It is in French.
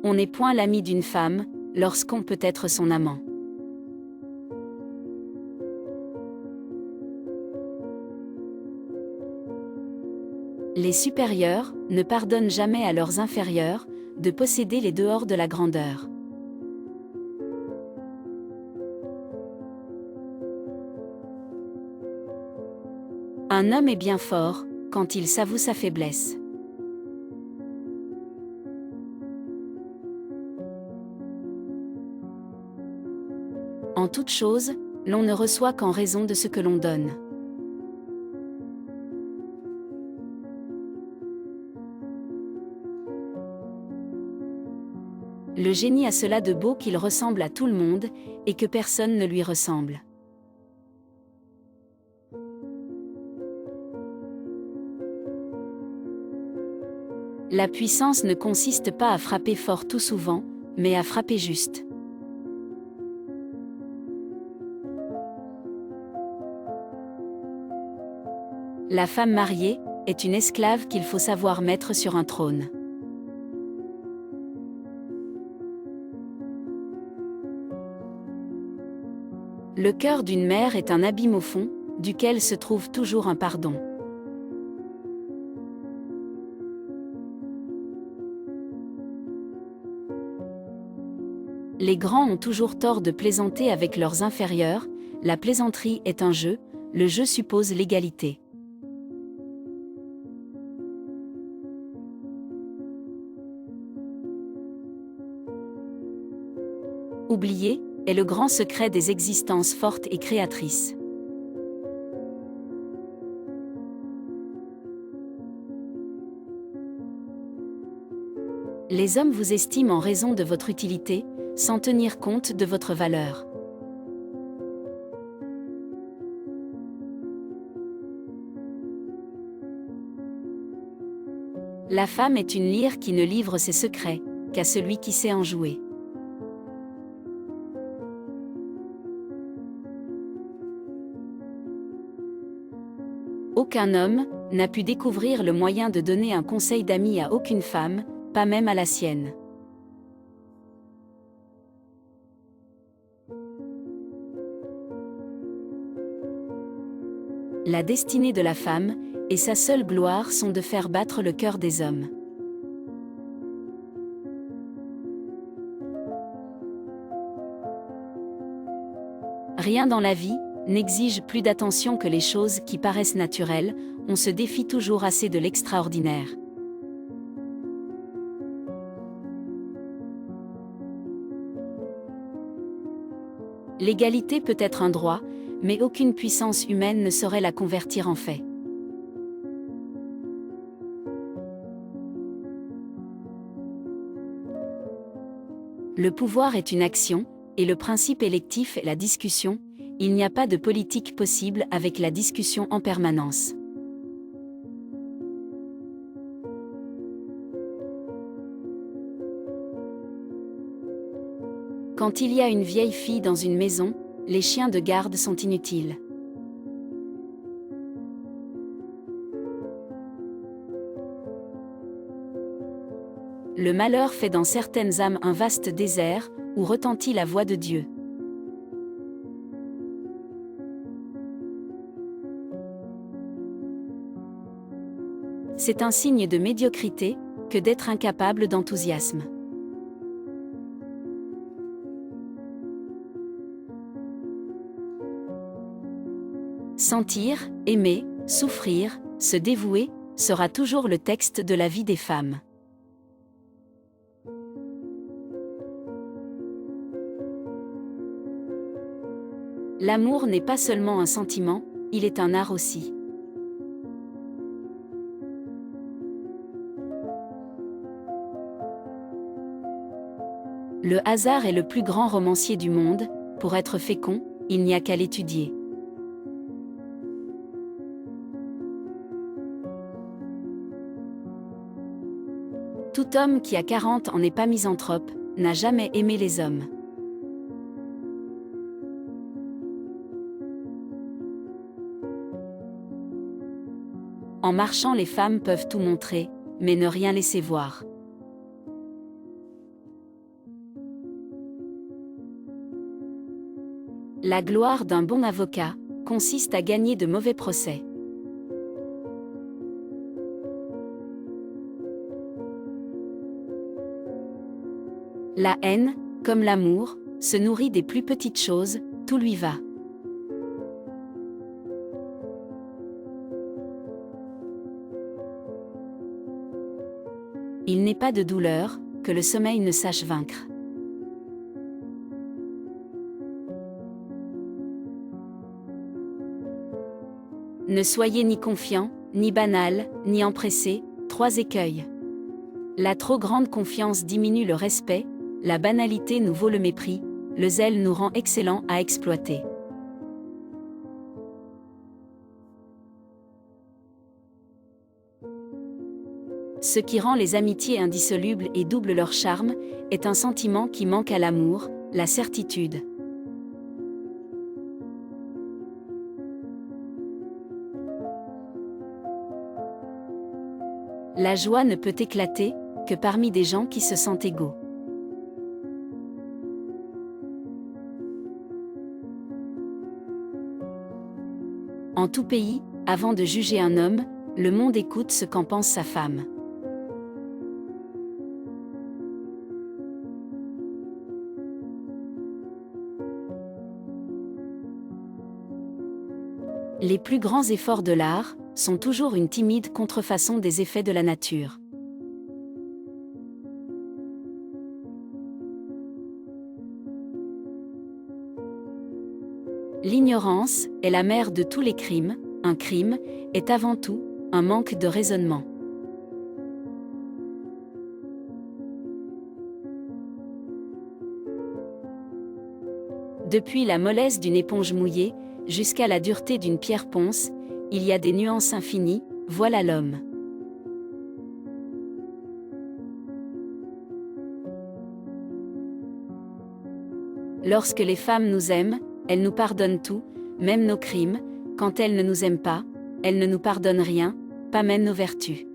On n'est point l'ami d'une femme, lorsqu'on peut être son amant. Les supérieurs ne pardonnent jamais à leurs inférieurs de posséder les dehors de la grandeur. Un homme est bien fort quand il s'avoue sa faiblesse. En toute chose, l'on ne reçoit qu'en raison de ce que l'on donne. Le génie a cela de beau qu'il ressemble à tout le monde, et que personne ne lui ressemble. La puissance ne consiste pas à frapper fort tout souvent, mais à frapper juste. La femme mariée est une esclave qu'il faut savoir mettre sur un trône. Le cœur d'une mère est un abîme au fond, duquel se trouve toujours un pardon. Les grands ont toujours tort de plaisanter avec leurs inférieurs, la plaisanterie est un jeu, le jeu suppose l'égalité. Oublier est le grand secret des existences fortes et créatrices. Les hommes vous estiment en raison de votre utilité, sans tenir compte de votre valeur. La femme est une lyre qui ne livre ses secrets qu'à celui qui sait en jouer. Aucun homme n'a pu découvrir le moyen de donner un conseil d'ami à aucune femme, pas même à la sienne. La destinée de la femme et sa seule gloire sont de faire battre le cœur des hommes. Rien dans la vie n'exige plus d'attention que les choses qui paraissent naturelles, on se défie toujours assez de l'extraordinaire. L'égalité peut être un droit, mais aucune puissance humaine ne saurait la convertir en fait. Le pouvoir est une action, et le principe électif est la discussion. Il n'y a pas de politique possible avec la discussion en permanence. Quand il y a une vieille fille dans une maison, les chiens de garde sont inutiles. Le malheur fait dans certaines âmes un vaste désert, où retentit la voix de Dieu. C'est un signe de médiocrité que d'être incapable d'enthousiasme. Sentir, aimer, souffrir, se dévouer, sera toujours le texte de la vie des femmes. L'amour n'est pas seulement un sentiment, il est un art aussi. Le hasard est le plus grand romancier du monde, pour être fécond, il n'y a qu'à l'étudier. Tout homme qui a 40 ans n'est pas misanthrope, n'a jamais aimé les hommes. En marchant, les femmes peuvent tout montrer, mais ne rien laisser voir. La gloire d'un bon avocat consiste à gagner de mauvais procès. La haine, comme l'amour, se nourrit des plus petites choses, tout lui va. Il n'est pas de douleur que le sommeil ne sache vaincre. Ne soyez ni confiant, ni banal, ni empressé, 3 écueils. La trop grande confiance diminue le respect, la banalité nous vaut le mépris, le zèle nous rend excellents à exploiter. Ce qui rend les amitiés indissolubles et double leur charme, est un sentiment qui manque à l'amour, la certitude. La joie ne peut éclater que parmi des gens qui se sentent égaux. En tout pays, avant de juger un homme, le monde écoute ce qu'en pense sa femme. Les plus grands efforts de l'art sont toujours une timide contrefaçon des effets de la nature. L'ignorance est la mère de tous les crimes, un crime est avant tout un manque de raisonnement. Depuis la mollesse d'une éponge mouillée, jusqu'à la dureté d'une pierre ponce, il y a des nuances infinies, voilà l'homme. Lorsque les femmes nous aiment, elles nous pardonnent tout, même nos crimes, quand elles ne nous aiment pas, elles ne nous pardonnent rien, pas même nos vertus.